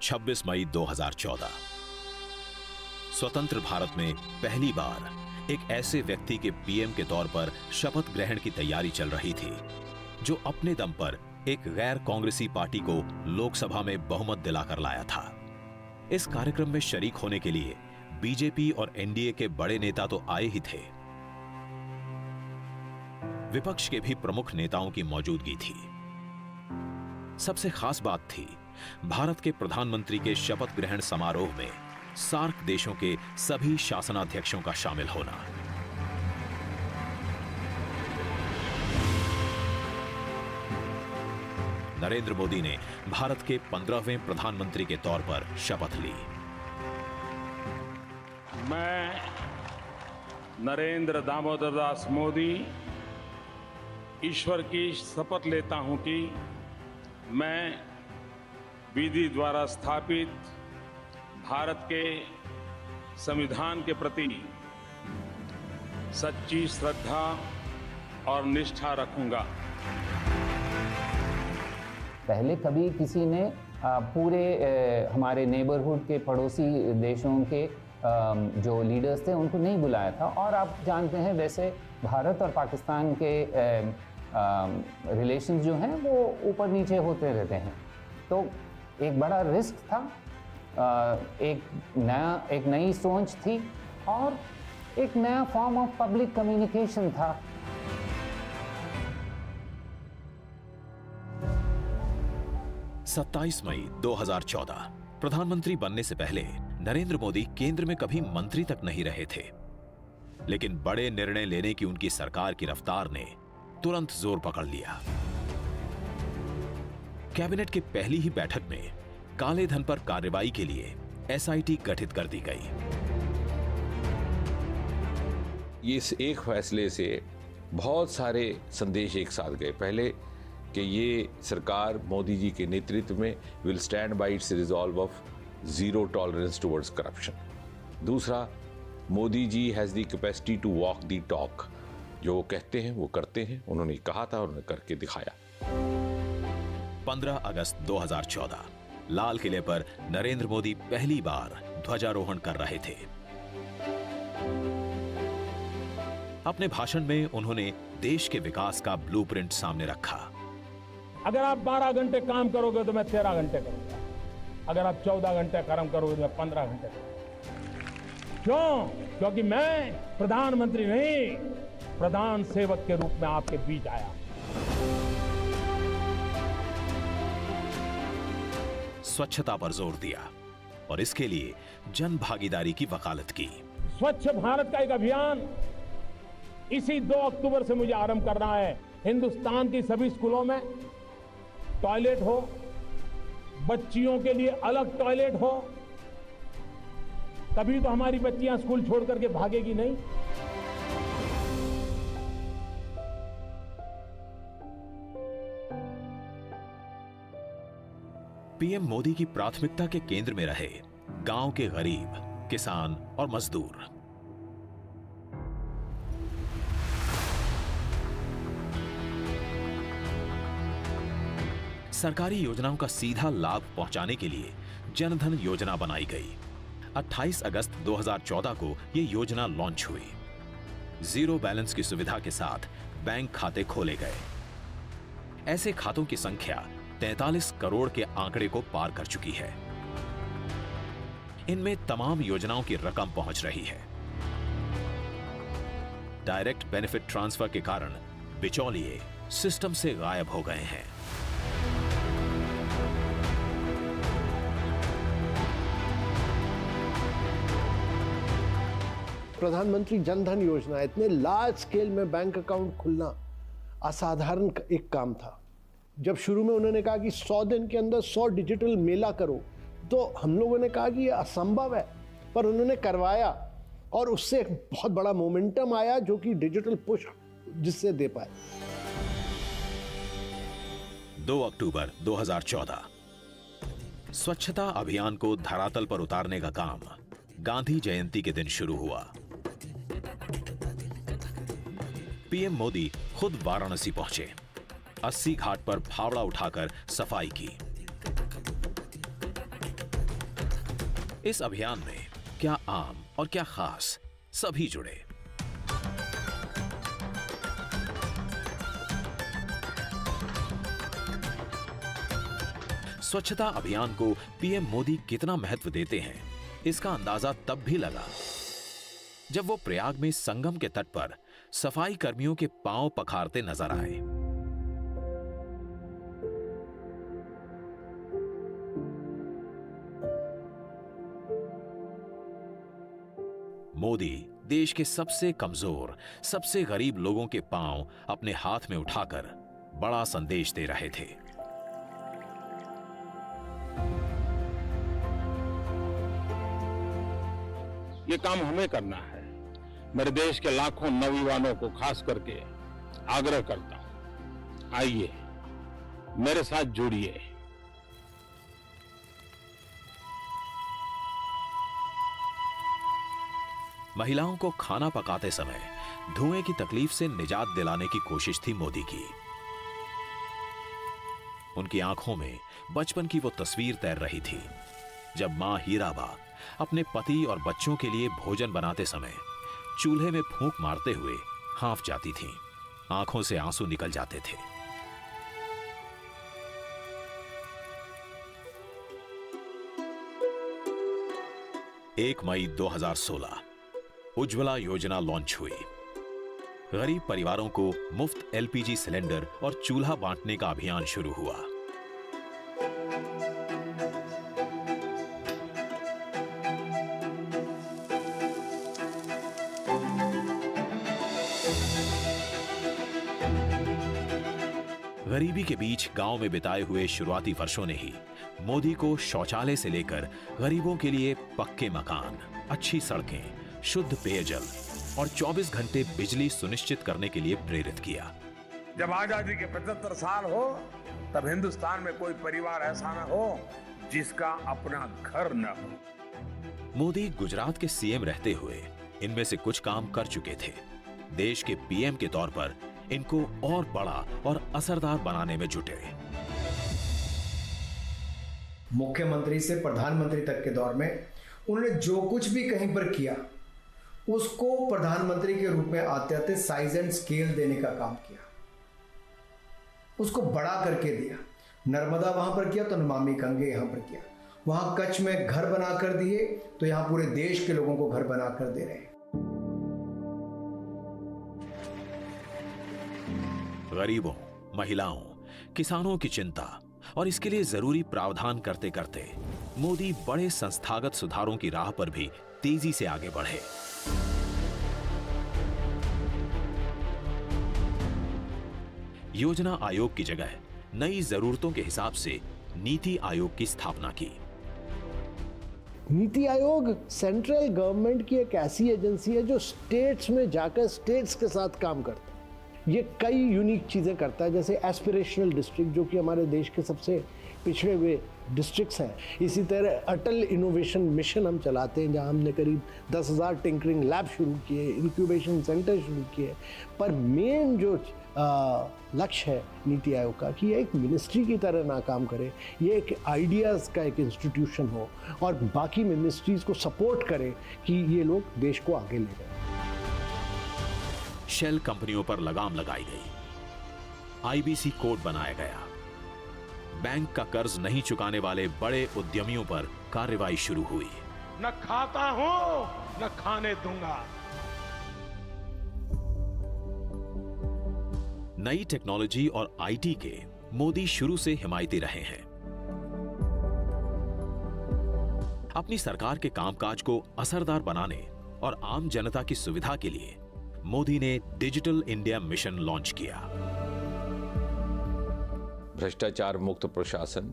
26 मई 2014 स्वतंत्र भारत में पहली बार एक ऐसे व्यक्ति के पीएम के तौर पर शपथ ग्रहण की तैयारी चल रही थी जो अपने दम पर एक गैर कांग्रेसी पार्टी को लोकसभा में बहुमत दिलाकर लाया था। इस कार्यक्रम में शरीक होने के लिए बीजेपी और एनडीए के बड़े नेता तो आए ही थे, विपक्ष के भी प्रमुख नेताओं की मौजूदगी थी। सबसे खास बात थी भारत के प्रधानमंत्री के शपथ ग्रहण समारोह में सार्क देशों के सभी शासनाध्यक्षों का शामिल होना। नरेंद्र मोदी ने भारत के 15वें प्रधानमंत्री के तौर पर शपथ ली। मैं नरेंद्र दामोदर दास मोदी ईश्वर की शपथ लेता हूं कि मैं विधि द्वारा स्थापित भारत के संविधान के प्रति सच्ची श्रद्धा और निष्ठा रखूंगा। पहले कभी किसी ने पूरे हमारे नेबरहुड के पड़ोसी देशों के जो लीडर्स थे उनको नहीं बुलाया था। और आप जानते हैं वैसे भारत और पाकिस्तान के रिलेशंस जो हैं वो ऊपर नीचे होते रहते हैं, तो एक बड़ा रिस्क था, एक नई सोच थी और एक नया फॉर्म ऑफ पब्लिक कम्युनिकेशन था। सत्ताईस मई 2014 प्रधानमंत्री बनने से पहले नरेंद्र मोदी केंद्र में कभी मंत्री तक नहीं रहे थे, लेकिन बड़े निर्णय लेने की उनकी सरकार की रफ्तार ने तुरंत जोर पकड़ लिया। कैबिनेट की पहली ही बैठक में काले धन पर कार्रवाई के लिए एसआईटी गठित कर दी गई। इस एक फैसले से बहुत सारे संदेश एक साथ गए। पहले कि ये सरकार मोदी जी के नेतृत्व में will stand by its resolve of zero tolerance towards corruption. दूसरा, Modi ji has the capacity to walk the talk, जो वो कहते हैं वो करते हैं। उन्होंने कहा था, उन्होंने करके दिखाया। 15 अगस्त 2014 लाल किले पर नरेंद्र मोदी पहली बार ध्वजारोहण कर रहे थे। अपने भाषण में उन्होंने देश के विकास का ब्लूप्रिंट सामने रखा। अगर आप 12 घंटे काम करोगे तो मैं 13 घंटे करूंगा, अगर आप 14 घंटे काम करोगे तो मैं 15 घंटे करूंगा। क्यों? क्योंकि मैं प्रधानमंत्री नहीं, प्रधान सेवक के रूप में आपके बीच आया। स्वच्छता पर जोर दिया और इसके लिए जन भागीदारी की वकालत की। स्वच्छ भारत का एक अभियान इसी 2 अक्टूबर से मुझे आरंभ करना है। हिंदुस्तान की सभी स्कूलों में टॉयलेट हो, बच्चियों के लिए अलग टॉयलेट हो, तभी तो हमारी बच्चियां स्कूल छोड़ करके भागेगी नहीं। पीएम मोदी की प्राथमिकता के केंद्र में रहे गांव के गरीब, किसान और मजदूर। सरकारी योजनाओं का सीधा लाभ पहुंचाने के लिए जनधन योजना बनाई गई। 28 अगस्त 2014 को यह योजना लॉन्च हुई। जीरो बैलेंस की सुविधा के साथ बैंक खाते खोले गए। ऐसे खातों की संख्या 43 करोड़ के आंकड़े को पार कर चुकी है। इनमें तमाम योजनाओं की रकम पहुंच रही है। डायरेक्ट बेनिफिट ट्रांसफर के कारण बिचौलिए सिस्टम से गायब हो गए हैं। प्रधानमंत्री जनधन योजना, इतने लार्ज स्केल में बैंक अकाउंट खुलना असाधारण एक काम था। जब शुरू में उन्होंने कहा कि 100 दिन के अंदर 100 डिजिटल मेला करो, तो हम लोगों ने कहा कि ये असंभव है, पर उन्होंने करवाया और उससे एक बहुत बड़ा मोमेंटम आया जो कि डिजिटल पुश जिससे दे पाए। 2 अक्टूबर 2014 स्वच्छता अभियान को धरातल पर उतारने का काम गांधी जयंती के दिन शुरू हुआ। पीएम मोदी खुद वाराणसी पहुंचे। 80 घाट पर फावड़ा उठाकर सफाई की। इस अभियान में क्या आम और क्या खास, सभी जुड़े। स्वच्छता अभियान को पीएम मोदी कितना महत्व देते हैं, इसका अंदाजा तब भी लगा जब वो प्रयाग में संगम के तट पर सफाई कर्मियों के पांव पखारते नजर आए। मोदी देश के सबसे कमजोर, सबसे गरीब लोगों के पांव अपने हाथ में उठाकर बड़ा संदेश दे रहे थे। ये काम हमें करना है। मेरे देश के लाखों नौजवानों को खास करके आग्रह करता हूं, आइए मेरे साथ जुड़िए। महिलाओं को खाना पकाते समय धुएं की तकलीफ से निजात दिलाने की कोशिश थी मोदी की। उनकी आंखों में बचपन की वो तस्वीर तैर रही थी जब मां हीराबा अपने पति और बच्चों के लिए भोजन बनाते समय चूल्हे में फूंक मारते हुए हाँफ जाती थीं। आंखों से आंसू निकल जाते थे। एक मई 2016 उज्ज्वला योजना लॉन्च हुई। गरीब परिवारों को मुफ्त एलपीजी सिलेंडर और चूल्हा बांटने का अभियान शुरू हुआ। गरीबी के बीच गांव में बिताए हुए शुरुआती वर्षों ने ही मोदी को शौचालय से लेकर गरीबों के लिए पक्के मकान, अच्छी सड़कें, शुद्ध पेयजल और 24 घंटे बिजली सुनिश्चित करने के लिए प्रेरित किया। जब आजादी के 75 साल हो तब हिंदुस्तान में कोई परिवार ऐसा न हो जिसका अपना घर न हो। मोदी गुजरात के सीएम रहते हुए इनमें से कुछ काम कर चुके थे। देश के पीएम के तौर पर इनको और बड़ा और असरदार बनाने में जुटे। मुख्यमंत्री से प्रधानमंत्री तक के दौर में उन्होंने जो कुछ भी कहीं पर किया उसको प्रधानमंत्री के रूप में आते आते साइज एंड स्केल देने का काम किया, उसको बड़ा करके दिया। नर्मदा वहां पर किया तो नमामि गंगे यहां पर किया, वहां कच्छ में घर बनाकर दिए तो यहां पूरे देश के लोगों को घर बनाकर दे रहे हैं। गरीबों, महिलाओं, किसानों की चिंता और इसके लिए जरूरी प्रावधान करते करते मोदी बड़े संस्थागत सुधारों की राह पर भी तेजी से आगे बढ़े। योजना आयोग की जगह नई जरूरतों के हिसाब से नीति आयोग की स्थापना की। नीति आयोग सेंट्रल गवर्नमेंट की एक ऐसी एजेंसी है जो स्टेट्स में जाकर स्टेट्स के साथ काम करता है। ये कई यूनिक चीज़ें करता है, जैसे एस्पिरेशनल डिस्ट्रिक्ट जो कि हमारे देश के सबसे पिछड़े हुए डिस्ट्रिक्ट्स हैं। इसी तरह अटल इनोवेशन मिशन हम चलाते हैं जहां हमने करीब 10,000 टिंकरिंग लैब शुरू किए, इंक्यूबेशन सेंटर शुरू किए। पर मेन जो लक्ष्य है नीति आयोग का कि ये एक मिनिस्ट्री की तरह ना काम करे, ये एक आइडियाज़ का एक इंस्टीट्यूशन हो और बाकी मिनिस्ट्रीज़ को सपोर्ट करे कि ये लोग देश को आगे ले जाए। शेल कंपनियों पर लगाम लगाई गई, आईबीसी कोड बनाया गया, बैंक का कर्ज नहीं चुकाने वाले बड़े उद्यमियों पर कार्रवाई शुरू हुई। न खाता हूं न खाने दूंगा। नई टेक्नोलॉजी और आईटी के मोदी शुरू से हिमायती रहे हैं। अपनी सरकार के कामकाज को असरदार बनाने और आम जनता की सुविधा के लिए मोदी ने डिजिटल इंडिया मिशन लॉन्च किया। भ्रष्टाचार मुक्त प्रशासन,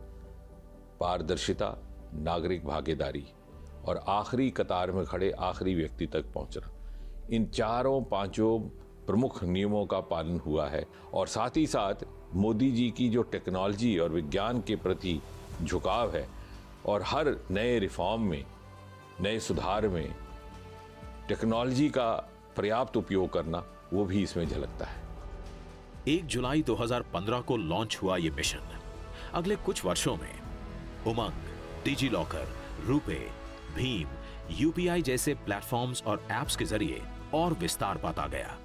पारदर्शिता, नागरिक भागीदारी और आखिरी कतार में खड़े आखिरी व्यक्ति तक पहुंचना, इन चारों पांचों प्रमुख नियमों का पालन हुआ है। और साथ ही साथ मोदी जी की जो टेक्नोलॉजी और विज्ञान के प्रति झुकाव है और हर नए रिफॉर्म में, नए सुधार में टेक्नोलॉजी का पर्याप्त उपयोग करना, वो भी इसमें झलकता है। 1 जुलाई 2015 को लॉन्च हुआ ये मिशन अगले कुछ वर्षों में उमंग, digi locker, RuPay, Bhim, UPI जैसे प्लेटफॉर्म्स और एप्स के जरिए और विस्तार पाता गया।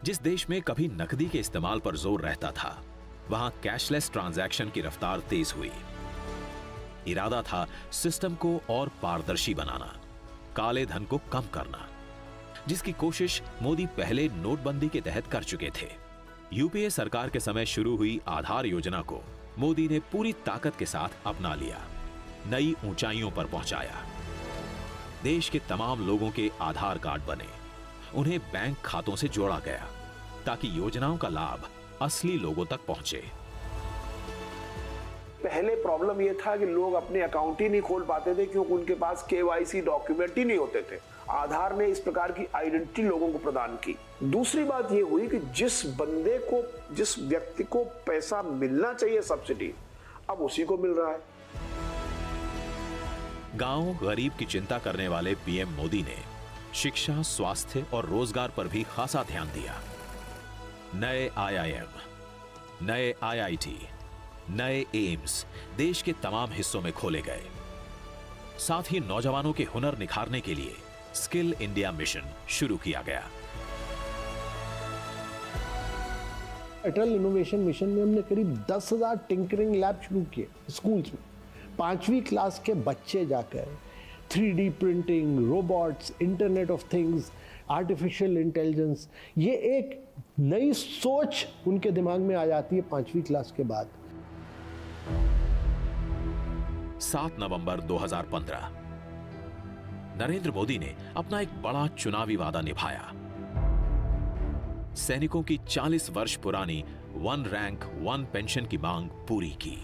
जिस देश में कभी नकदी के इस्तेमाल पर जोर रहता था, वहां कैशलेस ट्रांजैक्शन की रफ्तार तेज हुई। इरादा था सिस्टम को और पारदर्शी बनाना, काले धन को कम करना, जिसकी कोशिश मोदी पहले नोटबंदी के तहत कर चुके थे। यूपीए सरकार के समय शुरू हुई आधार योजना को मोदी ने पूरी ताकत के साथ अपना लिया, नई ऊंचाइयों पर पहुंचाया। देश के तमाम लोगों के आधार कार्ड बने, उन्हें बैंक खातों से जोड़ा गया ताकि योजनाओं का लाभ असली लोगों तक पहुंचे। पहले प्रॉब्लम यह था कि लोग अपने अकाउंट ही नहीं खोल पाते थे क्योंकि उनके पास केवाईसी डॉक्यूमेंट ही नहीं होते थे। आधार ने इस प्रकार की आइडेंटिटी लोगों को प्रदान की। दूसरी बात यह हुई कि जिस व्यक्ति को पैसा मिलना चाहिए सब्सिडी, अब उसी को मिल रहा है। गांव गरीब की चिंता करने वाले पीएम मोदी ने शिक्षा, स्वास्थ्य और रोजगार पर भी खासा ध्यान दिया। नए आईआईएम, नए आईआईटी, नए एम्स देश के तमाम हिस्सों में खोले गए। साथ ही नौजवानों के हुनर निखारने के लिए स्किल इंडिया मिशन शुरू किया गया। अटल इनोवेशन मिशन में हमने करीब 10,000 टिंकरिंग लैब शुरू किए स्कूल्स में। 5वीं क्लास के बच्चे जाकर 3D printing, robots, internet of things, artificial intelligence, ये एक नई सोच उनके दिमाग में आ जाती है 5वीं क्लास के बाद। 7 नवंबर 2015 नरेंद्र मोदी ने अपना एक बड़ा चुनावी वादा निभाया। सैनिकों की 40 वर्ष पुरानी 1 रैंक 1 पेंशन की मांग पूरी की।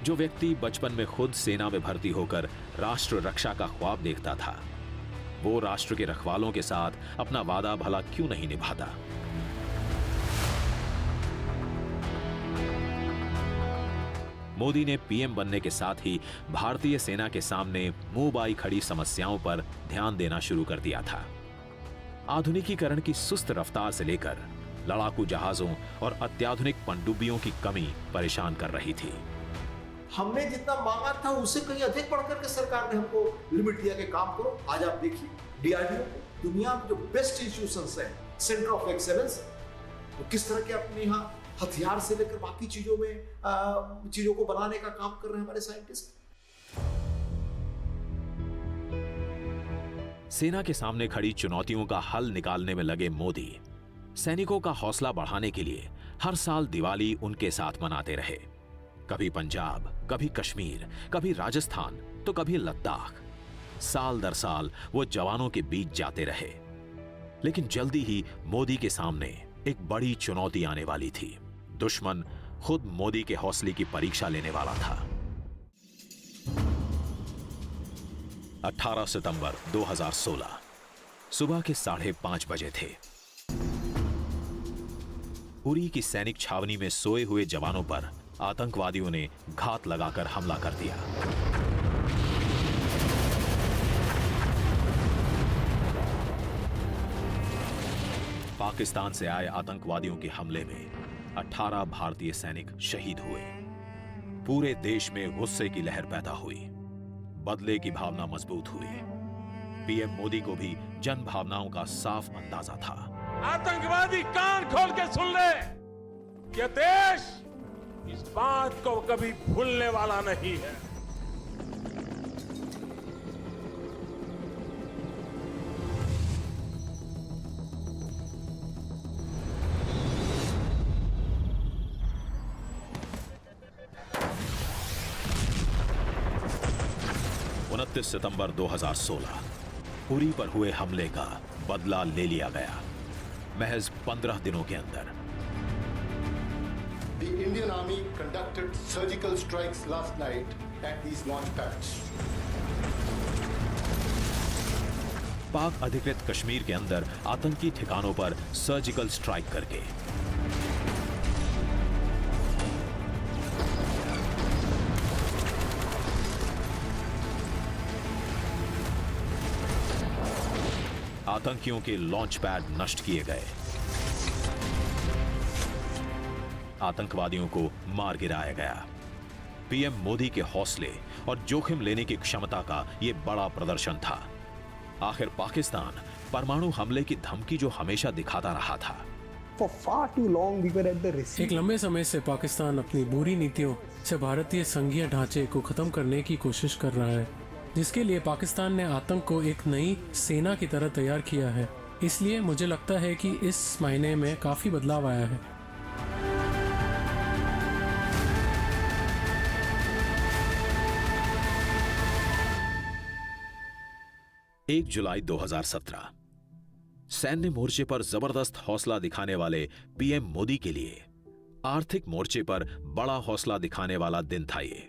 जो व्यक्ति बचपन में खुद सेना में भर्ती होकर राष्ट्र रक्षा का ख्वाब देखता था, वो राष्ट्र के रखवालों के साथ अपना वादा भला क्यों नहीं निभाता। मोदी ने पीएम बनने के साथ ही भारतीय सेना के सामने मुंह बाई खड़ी समस्याओं पर ध्यान देना शुरू कर दिया था। आधुनिकीकरण की सुस्त रफ्तार से लेकर लड़ाकू जहाजों और अत्याधुनिक पनडुब्बियों की कमी परेशान कर रही थी। हमने जितना मांगा था उससे कहीं अधिक बढ़कर के सरकार ने हमको लिमिट दिया कि काम करो। आज आप देखिए डीआरडीओ, दुनिया में जो बेस्ट इंस्टीट्यूशंस हैं, सेंटर ऑफ एक्सेलेंस, तो किस तरह के अपने यहाँ हथियार से लेकर बाकी चीजों में चीजों को बनाने का काम कर रहे हैं हमारे साइंटिस्ट। सेना के सामने खड़ी चुनौतियों का हल निकालने में लगे मोदी सैनिकों का हौसला बढ़ाने के लिए हर साल दिवाली उनके साथ मनाते रहे। कभी पंजाब, कभी कश्मीर, कभी राजस्थान, तो कभी लद्दाख। साल दर साल वो जवानों के बीच जाते रहे। लेकिन जल्दी ही मोदी के सामने एक बड़ी चुनौती आने वाली थी। दुश्मन खुद मोदी के हौसले की परीक्षा लेने वाला था। 18 सितंबर 2016 सुबह के 5:30 बजे थे। उरी की सैनिक छावनी में सोए हुए जवानों पर आतंकवादियों ने घात लगाकर हमला कर दिया। पाकिस्तान से आए आतंकवादियों के हमले में 18 भारतीय सैनिक शहीद हुए। पूरे देश में गुस्से की लहर पैदा हुई, बदले की भावना मजबूत हुई। पीएम मोदी को भी जन भावनाओं का साफ अंदाजा था। आतंकवादी कान खोल के सुन ले, ये देश इस बात को कभी भूलने वाला नहीं है। सितंबर 2016 उरी पर हुए हमले का बदला ले लिया गया, महज 15 दिनों के अंदर। The Indian Army conducted surgical strikes last night at these launch pads. पाक अधिकृत कश्मीर के अंदर आतंकी ठिकानों पर सर्जिकल स्ट्राइक करके आतंकियों के लॉन्च पैड नष्ट किए गए। आतंकवादियों को मार गिराया गया। पीएम मोदी के हौसले और जोखिम लेने की क्षमता का यह बड़ा प्रदर्शन था। आखिर पाकिस्तान परमाणु हमले की धमकी जो हमेशा दिखाता रहा था। एक लंबे समय से पाकिस्तान अपनी बुरी नीतियों से भारतीय संघीय ढांचे को खत्म करने की कोशिश कर रहा है, जिसके लिए पाकिस्तान ने आतंक को एक नई सेना की तरह तैयार किया है। इसलिए मुझे लगता है कि इस महीने में काफी बदलाव आया है। एक जुलाई 2017 सैन्य मोर्चे पर जबरदस्त हौसला दिखाने वाले पीएम मोदी के लिए आर्थिक मोर्चे पर बड़ा हौसला दिखाने वाला दिन था ये।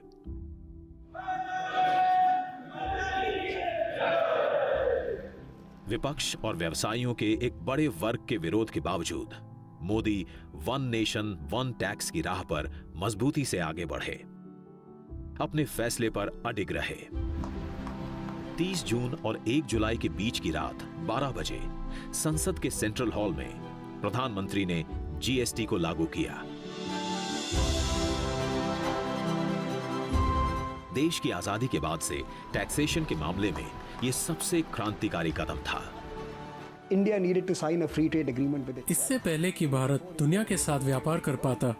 विपक्ष और व्यवसायियों के एक बड़े वर्ग के विरोध के बावजूद Modi one nation one tax की राह पर मजबूती से आगे बढ़े, अपने फैसले पर अडिग रहे। 30 जून और 1 जुलाई के बीच की रात 12 बजे संसद के सेंट्रल हॉल में प्रधानमंत्री ने जीएसटी को लागू किया। देश की आजादी के बाद से टैक्सेशन के मामले में यह सबसे क्रांतिकारी कदम था। India needed to sign a free trade agreement with it. इससे पहले कि भारत दुनिया के साथ व्यापार कर पाता,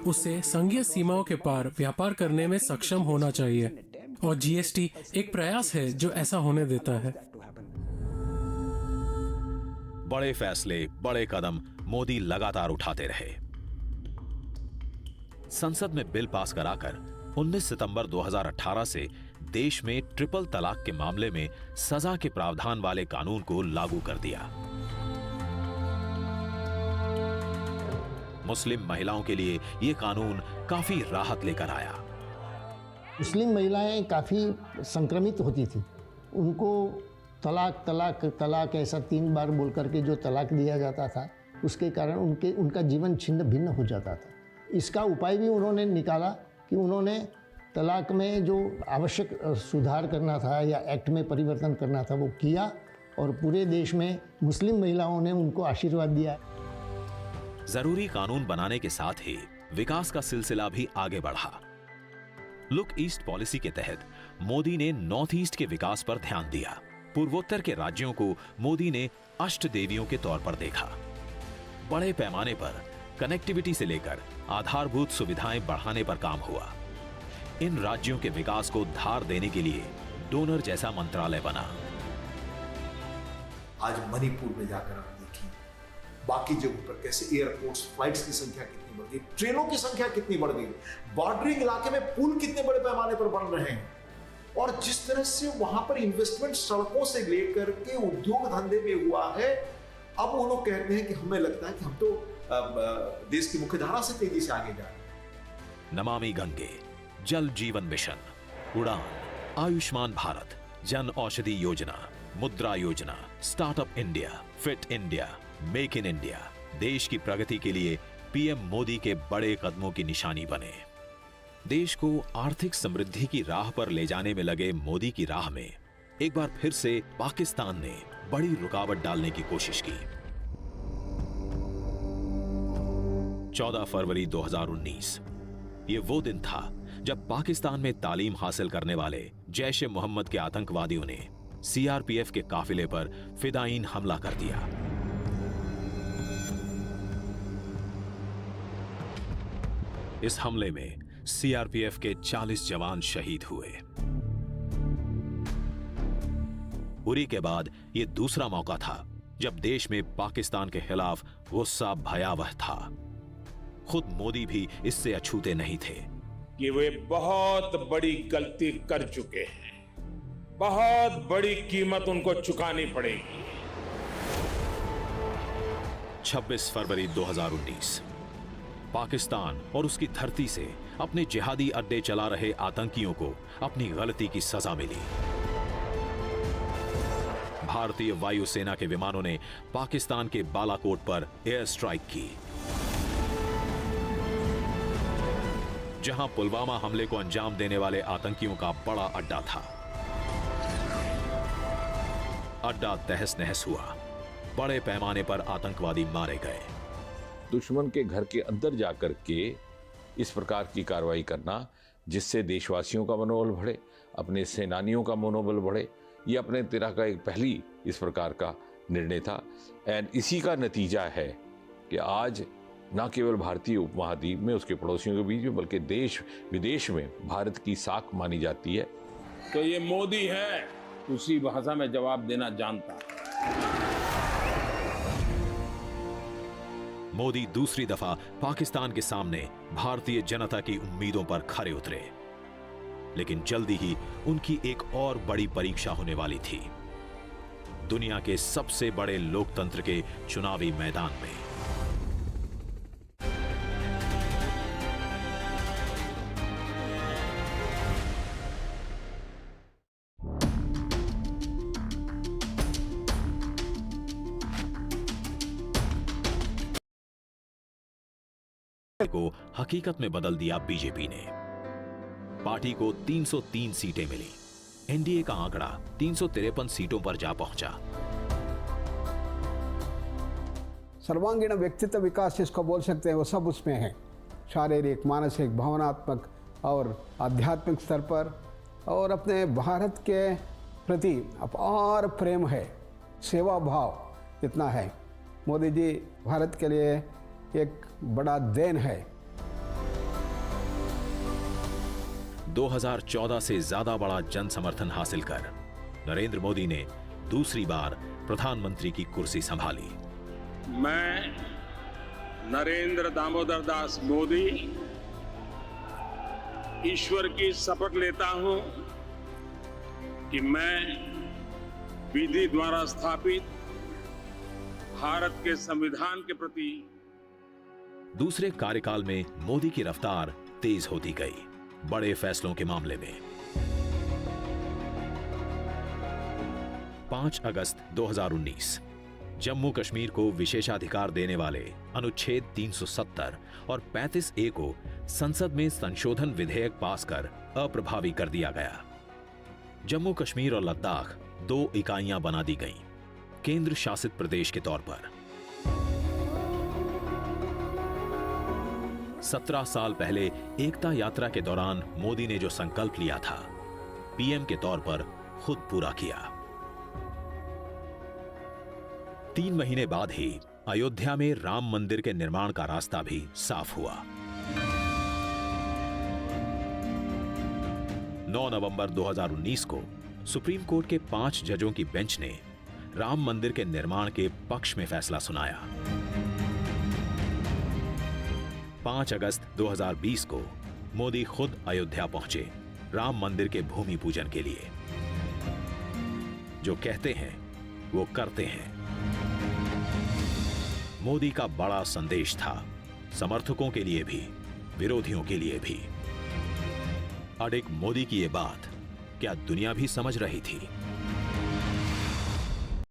उसे संघीय सीमाओं के पार व्यापार करने में सक्षम होना चाहिए, और जीएसटी एक प्रयास है जो ऐसा होने देता है। बड़े फैसले, बड़े कदम मोदी लगातार उठाते रहे। संसद में बिल पास कराकर 19 सितंबर 2018 से देश में ट्रिपल तलाक के मामले में सजा के प्रावधान वाले कानून को लागू कर दिया। मुस्लिम महिलाओं के लिए यह कानून काफी राहत लेकर आया। मुस्लिम महिलाएं काफ़ी संक्रमित होती थी, उनको तलाक तलाक तलाक ऐसा 3 बार बोल करके जो तलाक दिया जाता था, उसके कारण उनका जीवन छिन्न भिन्न हो जाता था। इसका उपाय भी उन्होंने निकाला कि उन्होंने तलाक में जो आवश्यक सुधार करना था या एक्ट में परिवर्तन करना था वो किया, और पूरे देश में मुस्लिम महिलाओं ने उनको आशीर्वाद दिया। जरूरी कानून बनाने के साथ ही विकास का सिलसिला भी आगे बढ़ा। लुक ईस्ट पॉलिसी के तहत मोदी ने नॉर्थ ईस्ट के विकास पर ध्यान दिया। पूर्वोत्तर के राज्यों को मोदी ने अष्ट देवियों के तौर पर देखा। बड़े पैमाने पर कनेक्टिविटी से लेकर आधारभूत सुविधाएं बढ़ाने पर काम हुआ। इन राज्यों के विकास को धार देने के लिए डोनर जैसा मंत्रालय बना। आज मणिपुर में जाकर आप देखिए, बाकी जगहों पर कैसे एयरपोर्ट्स, फ्लाइट्स की संख्या कितनी बढ़ गई, ट्रेनों की संख्या कितनी बढ़ गई, बॉर्डरिंग इलाके में पुल कितने बड़े पैमाने पर बन रहे हैं, और जिस तरह से वहां पर इन्वेस्टमेंट सड़कों से लेकर के उद्योग धंधे में हुआ है। अब वो लोग कहते हैं कि हमें लगता है कि हम तो देश की मुख्यधारा से तेजी से आगे जा रहे हैं। नमामि गंगे, जल जीवन मिशन, उड़ान, आयुष्मान भारत, जन औषधि योजना, मुद्रा योजना, startup India, fit India, make in India देश की प्रगति के लिए पीएम मोदी के बड़े कदमों की निशानी बने। देश को आर्थिक समृद्धि की राह पर ले जाने में लगे मोदी की राह में एक बार फिर से पाकिस्तान ने बड़ी रुकावट डालने की कोशिश की। 14 फरवरी 2019 ये वो दिन था जब पाकिस्तान में तालीम हासिल करने वाले जैश ए मोहम्मद के आतंकवादियों ने सीआरपीएफ के काफिले पर फिदायीन हमला कर दिया। इस हमले में सीआरपीएफ के 40 जवान शहीद हुए। उरी के बाद यह दूसरा मौका था जब देश में पाकिस्तान के खिलाफ गुस्सा भयावह था। खुद मोदी भी इससे अछूते नहीं थे कि वे बहुत बड़ी गलती कर चुके हैं, बहुत बड़ी कीमत उनको चुकानी पड़ेगी। 26 फरवरी 2019 पाकिस्तान और उसकी धरती से अपने जिहादी अड्डे चला रहे आतंकियों को अपनी गलती की सजा मिली। भारतीय वायुसेना के विमानों ने पाकिस्तान के बालाकोट पर एयर स्ट्राइक की, जहां पुलवामा हमले को अंजाम देने वाले आतंकियों का बड़ा अड्डा था। अड्डा तहस नहस हुआ, बड़े पैमाने पर आतंकवादी मारे गए। दुश्मन के घर के अंदर जाकर के इस प्रकार की कार्रवाई करना, जिससे देशवासियों का मनोबल बढ़े, अपने सेनानियों का मनोबल बढ़े, ये अपने तरह का एक पहली इस प्रकार का निर्णय था। एंड इसी का नतीजा है कि आज न केवल भारतीय उपमहाद्वीप में, उसके पड़ोसियों के बीच में, बल्कि देश विदेश में भारत की साख मानी जाती है। तो ये मोदी है, उसी भाषा में जवाब देना जानता। मोदी दूसरी दफा पाकिस्तान के सामने भारतीय जनता की उम्मीदों पर खरे उतरे, लेकिन जल्दी ही उनकी एक और बड़ी परीक्षा होने वाली थी, दुनिया के सबसे बड़े लोकतंत्र के चुनावी मैदान में। को हकीकत में बदल दिया बीजेपी ने। पार्टी को 303 सीटें मिली। एनडीए का आंकड़ा 353 सीटों पर जा पहुंचा। सर्वांगीण व्यक्तित्व विकास जिसको बोल सकते हैं वो सब उसमें है, शारीरिक, मानसिक, भावनात्मक और आध्यात्मिक स्तर पर, और अपने भारत के प्रति अपार प्रेम है, सेवा भाव इतना है। मोदी जी भारत के लिए एक बड़ा देन है। 2014 से ज्यादा बड़ा जन समर्थन हासिल कर नरेंद्र मोदी ने दूसरी बार प्रधानमंत्री की कुर्सी संभाली। मैं नरेंद्र दामोदर दास मोदी ईश्वर की शपथ लेता हूं कि मैं विधि द्वारा स्थापित भारत के संविधान के प्रति। दूसरे कार्यकाल में मोदी की रफ्तार तेज होती गई, बड़े फैसलों के मामले में। 5 अगस्त 2019 जम्मू कश्मीर को विशेषाधिकार देने वाले अनुच्छेद 370 और 35A को संसद में संशोधन विधेयक पास कर अप्रभावी कर दिया गया। जम्मू कश्मीर और लद्दाख 2 इकाइयां बना दी गईं, केंद्र शासित प्रदेश के तौर पर। 17 साल पहले एकता यात्रा के दौरान मोदी ने जो संकल्प लिया था, पीएम के तौर पर खुद पूरा किया। 3 महीने बाद ही अयोध्या में राम मंदिर के निर्माण का रास्ता भी साफ हुआ। 9 नवंबर 2019 को सुप्रीम कोर्ट के 5 जजों की बेंच ने राम मंदिर के निर्माण के पक्ष में फैसला सुनाया। 5 अगस्त 2020 को मोदी खुद अयोध्या पहुंचे राम मंदिर के भूमि पूजन के लिए। जो कहते हैं वो करते हैं। मोदी का बड़ा संदेश था, समर्थकों के लिए भी, विरोधियों के लिए भी। अडिग मोदी की ये बात क्या दुनिया भी समझ रही थी?